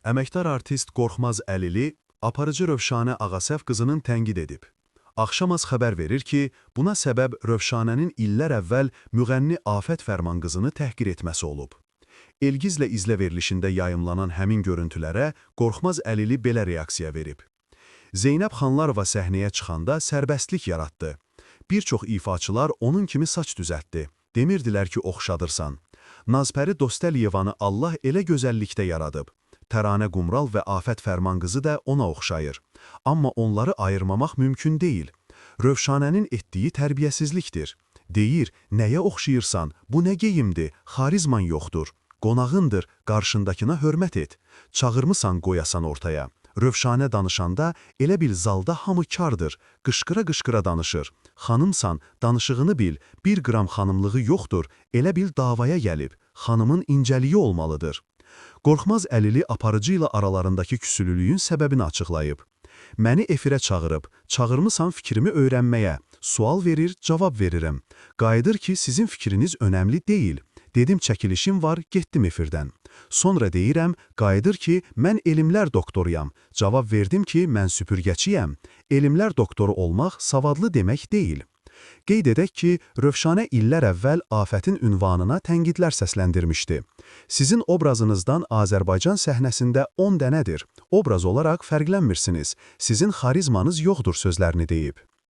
Əməkdar artist Qorxmaz Əlili aparıcı Rövşanə Ağasəv qızının tənqid edib. Axşamaz xəbər verir ki, buna səbəb Rövşanənin illər əvvəl müğənni Afət Fərman qızını təhqir etməsi olub. Elgizlə izlə verilişində yayımlanan həmin görüntülərə Qorxmaz Əlili belə reaksiya verib. Zeynəb Xanlarova səhnəyə çıxanda sərbəstlik yaratdı. Bir çox ifaçılar onun kimi saç düzəltdi. Demirdilər ki, oxşadırsan. Nazpəri Dostəliyevanı Allah elə gözəllikdə yaradıb. Təranə Qumral və Afət Fərman qızı da ona oxşayır. Amma onları ayırmamaq mümkün deyil. Rövşanənin etdiyi tərbiyəsizlikdir. Deyir, nəyə oxşayırsan, bu nə geyimdir, xarizman yoxdur. Qonağındır, qarşındakına hörmət et. Çağırmısan qoyasan ortaya. Rövşanə danışanda elə bil zalda hamı kardır, qışqıra-qışqıra danışır. Xanımsan, danışığını bil, 1 qram xanımlığı yoxdur, elə bil davaya gəlib. Xanımın incəliyi olmalıdır. Qorxmaz Əlili aparıcı ilə aralarındakı küsülülüyün səbəbini açıqlayıb. Məni efirə çağırıb, çağırmısan fikrimi öyrənməyə, sual verir, cavab verirəm. Qayıdır ki, sizin fikriniz önəmli deyil. Dedim çəkilişim var, getdim efirdən. Sonra deyirəm, qayıdır ki, mən elmlər doktoruyam. Cavab verdim ki, mən süpürgəçiyəm. Elmlər doktoru olmaq savadlı demək deyil. Qeyd edək ki, Rövşanə illər əvvəl Afətin ünvanına tənqidlər səsləndirmişdi. Sizin obrazınızdan Azərbaycan səhnəsində 10 dənədir. Obraz olaraq fərqlənmirsiniz. Sizin xarizmanız yoxdur sözlərini deyib.